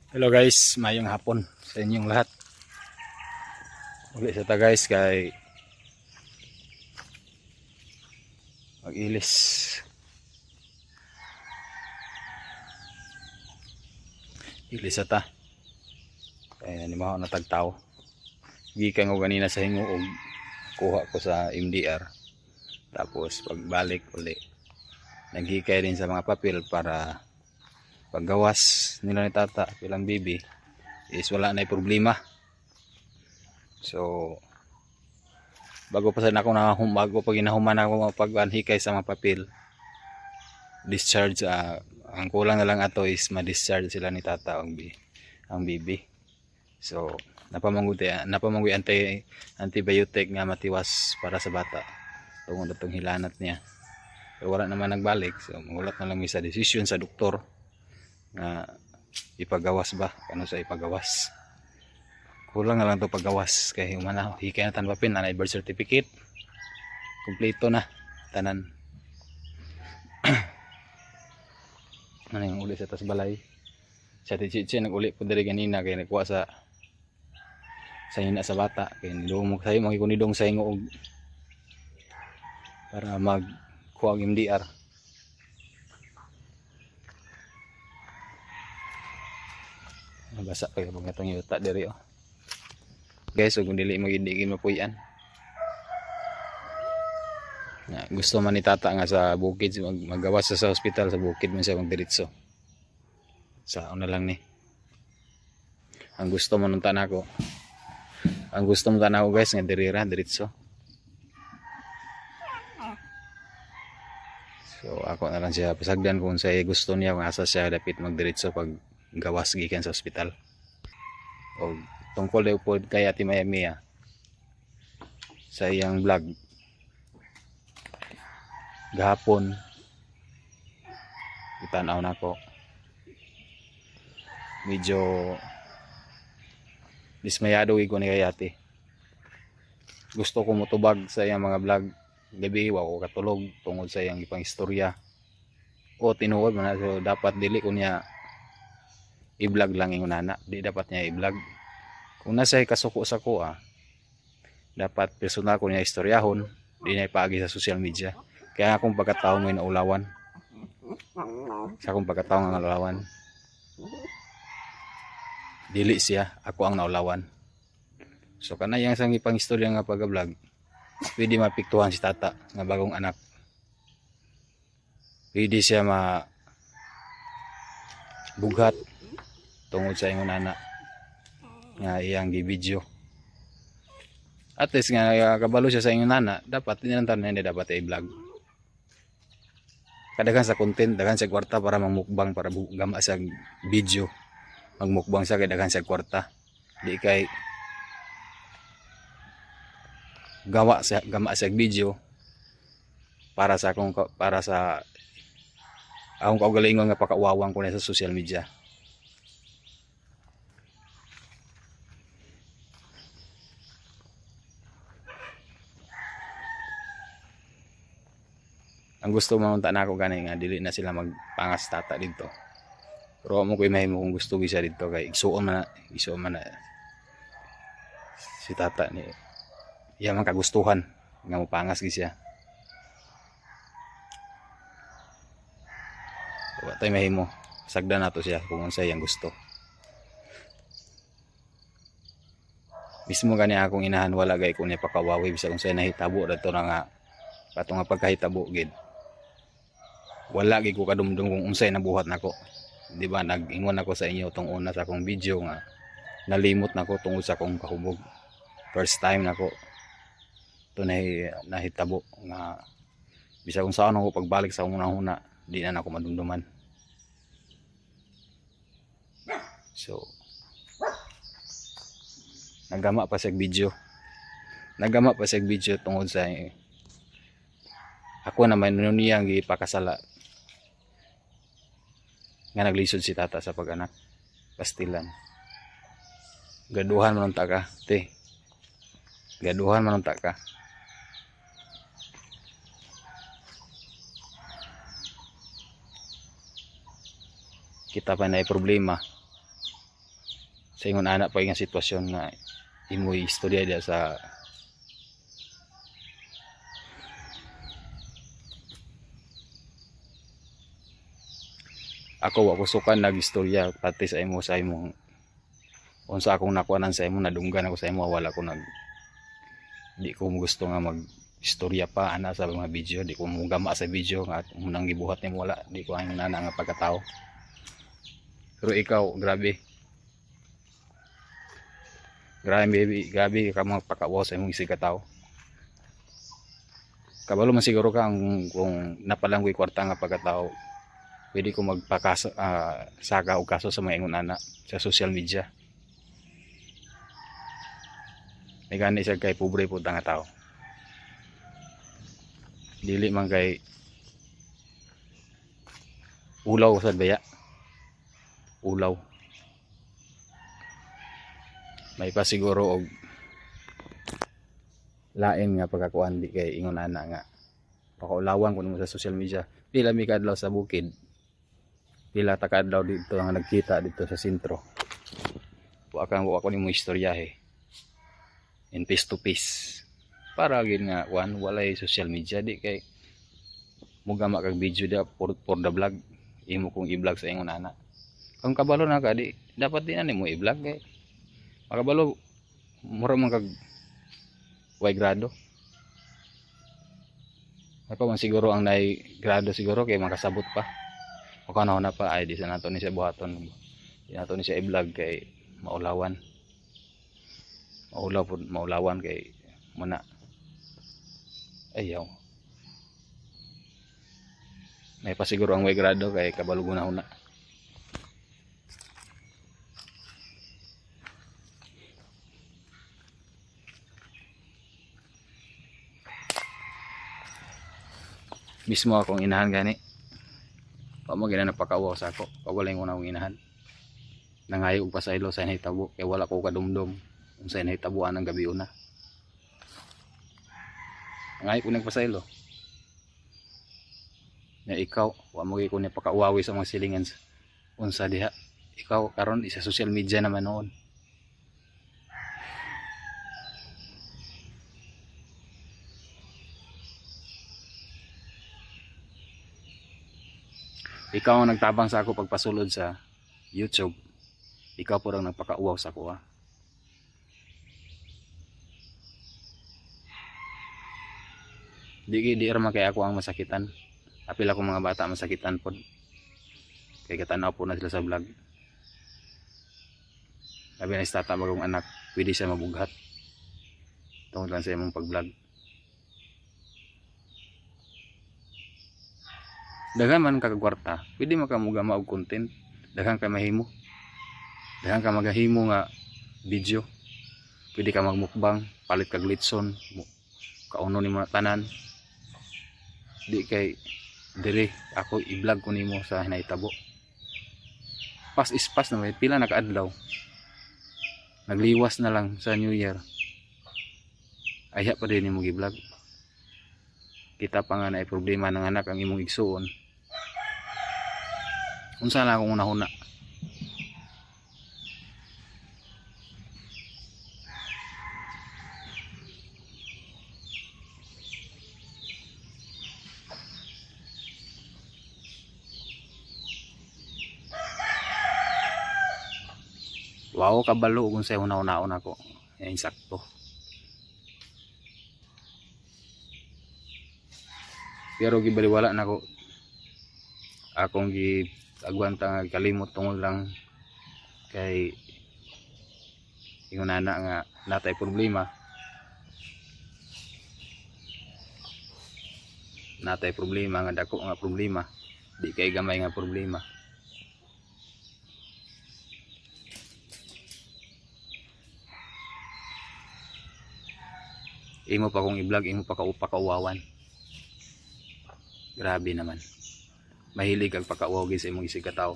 Hello guys, mayong hapon sa inyong lahat. Uli sa ta guys kay mag-ilis. Ilis sa ta. Kaya animaho na tagtao. Gikan ko ganina sa hingo og kuha ko sa MDR. Tapos pagbalik uli nagikay din sa mga papel para paggawas nila ni tata pilang bibi is wala na problema. So bago pa bago pa ginahuman ako pag-anhikay sa mga papel discharge, ang kulang na lang ato is ma-discharge sila ni tata ang bibi. So napamanggoy antibiotic nga matiwas para sa bata tungod atong hilanat niya. Pero wala naman nagbalik, so magulat na lang mi sa decision sa doktor nga ipagawas ba ano sa ipagawas. Kulang na lang to paggawas kay humana hikay na tanpapin na birth certificate kompleto na tanan. Ano yung uli sa tas balay sa tichitsi nag-uli po diri ganina kay nagkuha sa hina sa bata kay nilumog sayo magikunidong sa ingo para magkuha og MDR. Basa kayo pag itong yuta diri guys, kung dili magindikin mapuyan na gusto man ni tata nga sa bukid maggawas sa hospital sa bukid man siya magdiretso sa una lang ni ang gusto man unta nako guys nga dirira diretso. So ako na lang siya pasagdan kung sa gusto niya kung asa siya dapat magdiretso pag gawas gikan sa hospital. O tungkol daw po kay Ate Mia sa iyang vlog gahapon itanaw na ko medyo dismayado ko ni kay ate. Gusto ko motubag sa iyang mga vlog gabi wa ko katulog tungod sa iyang ipang istorya o tinuod man so dapat dili ko niya i-vlog lang yung nana, di dapat niya i-vlog kung nasa kasuko sa kuha dapat personal ko niya istoryahon, di niya ipaagi sa social media. Kaya akong pagkatao mo inaulawan sa akong pagkatao nga naulawan dili siya, ako ang naulawan. So kanayang sang ipang istorya nga pag-vlog pwede mapiktuhan si tata nga bagong anak, pwede siya bughat tungod sa ingon anak nga iyang gibidyo. At least nga kabalo siya sa ingon nana, dapat tinantan na hindi dapat i-vlog. Kadagan sa content, dagan sa kwarta para mangmukbang para gama sa video. Magmukbang sa kay dagan sa kwarta. Di kay gama sa video para sa akong kaugalingon nga pakawawang ko na sa social media. Ang gusto mamunta na ako gani nga dili na sila magpangas tata dito. Pero mo ko imahimo kung gusto gisa dito kay igsuon man na si tata ni iya man kagustuhan nga mopangas gi siya. So tay mahimo sagdan nato siya kung unsa iyang gusto. Mismo gani akong inahan wala gay ko niya pakawawi bisa kung say nahitabo dato na nga pato nga pagkahitabo gid. Wala gid ko kadumdum kung unsay nabuhat nako. Di ba nag-ingon ako sa inyo tong una sa akong video nga nalimot nako tungod sa akong kahubog. First time nako to nahitabo nga bisa kung saan ako pagbalik sa una-una di na ako madumduman. So nagama pa sa video tungod sa ako naman niyang gipakasala nga naglisod si tata sa pag-anak pastilan. Gaduhan man unta ka te, gaduhan man unta ka. Kita pa na problema sa ingon ana pa nga sitwasyon nga imoy istorya dia sa ako wa ko sukan nagistorya pati sa imong unsa akong nakuanan sa imo nadunggan ako sa imo wala ko di ko gusto nga mag istorya pa ana sa mga video di ko mugama sa video nga munang gibuhat nimo wala di ko ang nana nga pagkatao pero ikaw grabe grabe ka mga pakawaw sa imong isig katao kabalo man siguro ka kung napalanggoy kwarta nga pagkatao pwede ko magpakaso saka og kaso sa mga ingon ana sa social media may gani siya kay pobre po nga tao dili man kay ulaw sa baya ulaw may pa siguro og lain nga pagkakuan di kay ingon ana nga pakaulawan kun mo sa social media pila mi kadlaw sa bukid pila ta kadlaw dito nga nagkita dito sa sentro wa ko nimo istoryahe in face to face para gid nga walay social media di kay mugama kag video da for the vlog imo kong i-vlog sa ingon ana kung kabalo na ka di dapat din ani mo i-vlog kay makabalo mura man kag way grado ako man siguro ang nay grado siguro kay makasabot pa o kanaw na pa ay di sa nato ni siya buhaton di nato ni siya i-vlog kay maulawan maulawan kay muna ayaw may pa siguro ang way grado kay kabalo una mismo akong inahan gani pa mo gina napakawaw sa ako pagwalay ko na akong inahan nangayo og pasaylo sa nahitabo kay wala ko kadumdum kung sa nahitabuan ng gabi una nangayo ko nagpasaylo na ikaw wa mo ko ni pakauwawi sa mga silingan unsa diha ikaw karon isa social media naman noon ikaw ang nagtabang sa ako pagpasulod sa YouTube ikaw po lang nagpakauwaw sa ako di raman kay ako ang masakitan apil ako mga bata masakitan po kay katanaw po na sila sa vlog sabi na istata bagong anak pwede siya mabughat tungkol lang sa imong pag vlog daghan man kakagwarta pwede makamugama og content daghan ka mahimo daghan ka magahimo nga video pwede ka magmukbang palit kag litson kauno ni mga tanan di kay dire ako i-vlog ko nimo sa hinahitabo pas is pas na may pila nakaadlaw nagliwas na lang sa New Year ayha pa din nimo gi-vlog kita pa nga na problema ng anak ang imong igsuon unsa na akong unahuna wow kabalo kung sa una-unaon ako yan sakto pero gibaliwala na ko akong giagwanta nga kalimot tungod lang kay ingon ana nga natay problema nga dako nga problema di kay gamay nga problema imo pa kong i-vlog imo pa pakauwawan grabe naman mahilig kag pakauwagi sa imong isig ka tawo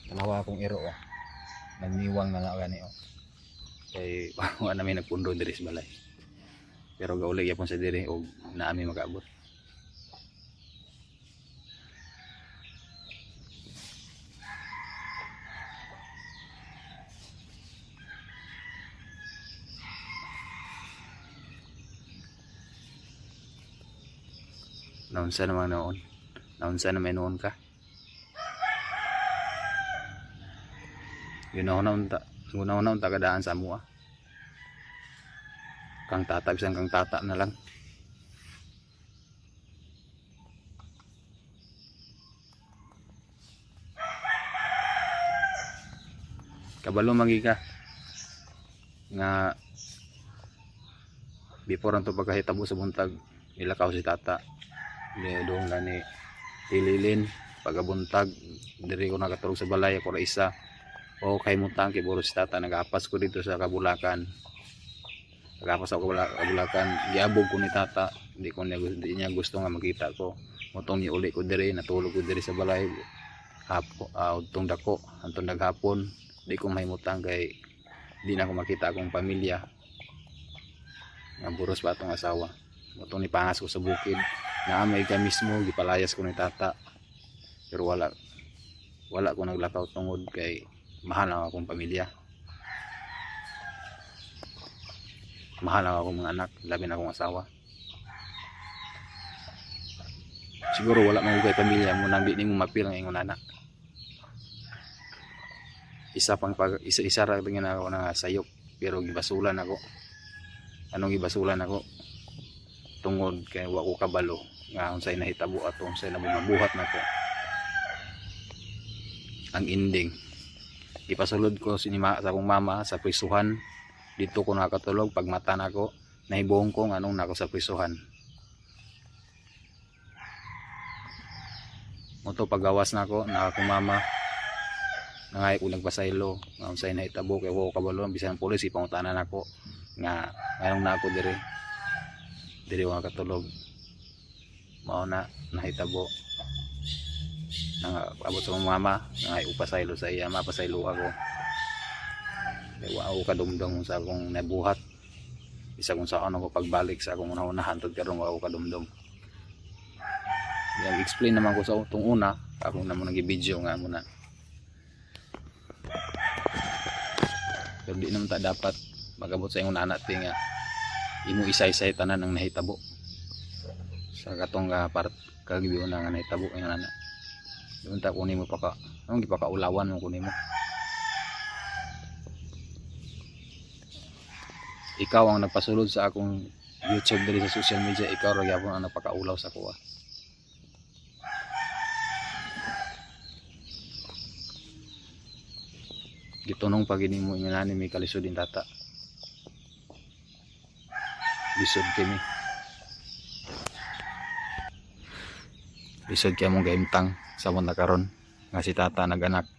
tanawa akong iro nagniwang na nga gani kay wa namin nagpundo diri sa balay. Pero gauli gyapon sa diri og naami makaabot. Naunsa naman noon? Naunsa naman noon ka? Gunahon ta kadaan sa amo. Kang tata bisan kang tata na lang. Kabalo magi ka nga before ang to pagkahitabo sa buntag ilakaw si tata. Doon lang ni Tililin pagabuntag diri ko nakatulog sa balay ako ra isa o kay mutang kay boros tata nagapas ko dito sa Kabulakan. Nagapas ako Kabulakan giabog ko ni tata di niya gusto nga makita ko mutong ni uli ko diri natulog ko diri sa balay hapo udtong dako antong naghapon di ko mahimutang kay di na ko makita akong pamilya nga boros pa atong asawa mutong ni pangas ko sa bukid naamay ka mismo gipalayas ko ni tata pero wala ko naglakaw tungod kay mahal ang akong pamilya, mahal ang akong mga anak, labi na akong asawa. Siguro wala man kay pamilya mo nang di nimo mapil ang ingon anak. Isa ra tingin ako na sayop pero gibasulan ako. Anong gibasulan ako? Tungod kay wa ko kabalo nga unsay nahitabo ato unsay nabuhat nako. Ang ending ipasulod ko sa akong mama sa prisuhan dito ko nakatulog pag mata nako nahibuong ko anong nako sa prisuhan. Moto pagawas nako na akong mama nangay ko nagpasaylo nga unsay nahitabo kay wa ko kabalo bisan pulis ipangutanan nako nga ngayong nako diri wa katulog mao na nahitabo nang abot sa mama nangay upasaylo sa iya mapasaylo ako kay wa ako kadumdum sa akong nabuhat isa kung saan ako pagbalik sa akong una hantod karon wa ako kadumdum. Yang explain naman ko sa utong una ako naman nag-video nga muna pero di naman ta dapat magabot sa imong anak nga imo isa-isay tanan ang nahitabo sa katong kagibion nga nahitabo yung anak doon ta kunin mo pa anong gipakaulawan mo kunin mo ikaw ang nagpasulod sa akong YouTube diri sa social media ikaw ra gyapon ang nagpakaulaw sa kuha. Gitunong pag mo inani may kalisod din tata lisod kami lisod kaya mong gaimtang sa mong nakaron nga si tata naganak.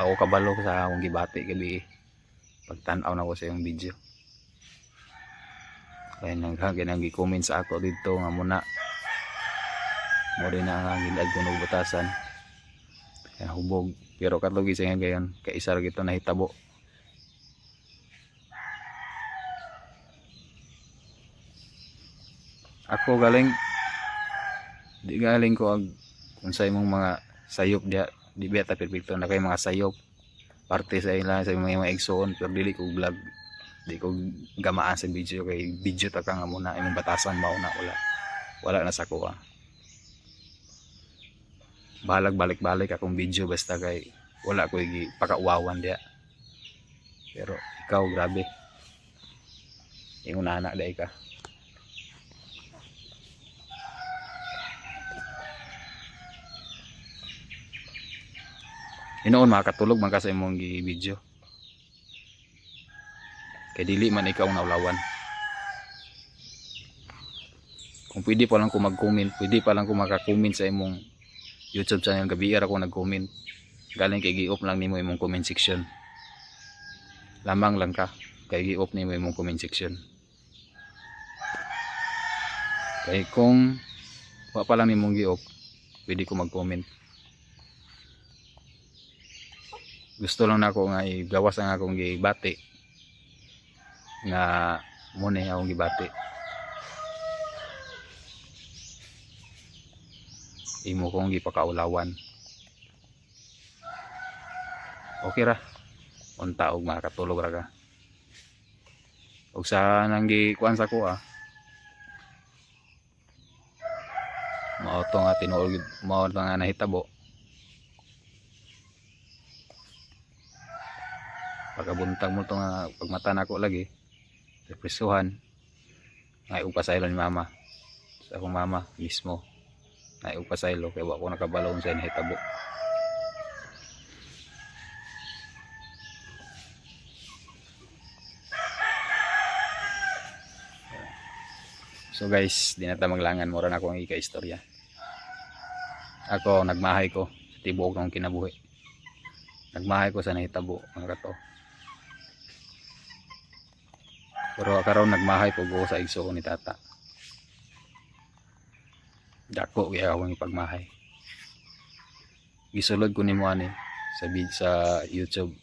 Ako kabalo sa akong gibati gabi pagtan-aw na ko sa yung video kaya nang gi-comment sa ako dito nga muna mo rin na ang ginad ko butasan kaya hubog pero katuloy sa nga gayon kay isa ra gito nahitabo ako galing ko ag unsay mong mga sayop dia di beta perfecto na kay mga sayop parte sa ila sa mga igsoon pero dili ko vlog di ko gamaan sa video kay video ta ka nga muna imong batasan mao na wala na sa kuha balag balik akong video basta kay wala ko pakauwawan dia pero ikaw grabe ingon anak dai ka. Inoon makatulog man ka sa imong gi-video. Kay dili man ikaw naulawan. Kung pwede pa lang ko mag-comment, pwede pa lang ko maka-comment sa imong YouTube channel, gabi ako nag-comment. Galing kay gi-off lang nimo imong comment section. Lamang lang ka kay gi-off nimo imong comment section. Kay kung wa pa lang nimong gi-off, pwede ko mag-comment. Gusto lang nako nga igawas ang akong gibati nga muna akong gibati. Imo kong gipakaulawan. Okay ra. Unta og makatulog ra ka. Og sa nang gikuan sa ko mao to nga tinuod, mao to nga nahitabo. Pagkabuntag mo to nga pagmata nako lagi depresuhan ngay og pasaylo ni mama sa akong mama mismo ngay og pasaylo kay wa ko nakabalon sa nahitabo. So guys, di na ta maglangan, mura na akong ika-istorya. Ako nagmahay ko sa tibuok ng kinabuhi. Nagmahay ko sa nahitabo mga kato. Pero karon nagmahay po ko sa igso ko ni tata. Dako kaya akong ipagmahay. Gisulod ko nimo ani sa YouTube.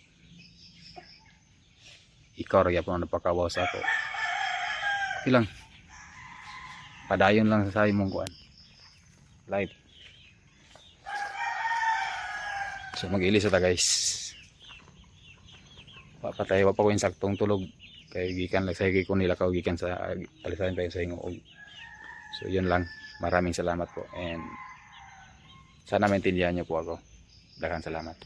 Ikaw ra gyapon napakawaw sa ako. Okay lang. Padayon lang sa imong kuan. Live. So mag-ilis ta guys. Papatay wa pa ko insaktong tulog kay gikan lang sa ko nila ka gikan sa alisan pa sa hingoog. So yun lang. Maraming salamat po and sana maintindihan niyo po ako. Daghang salamat.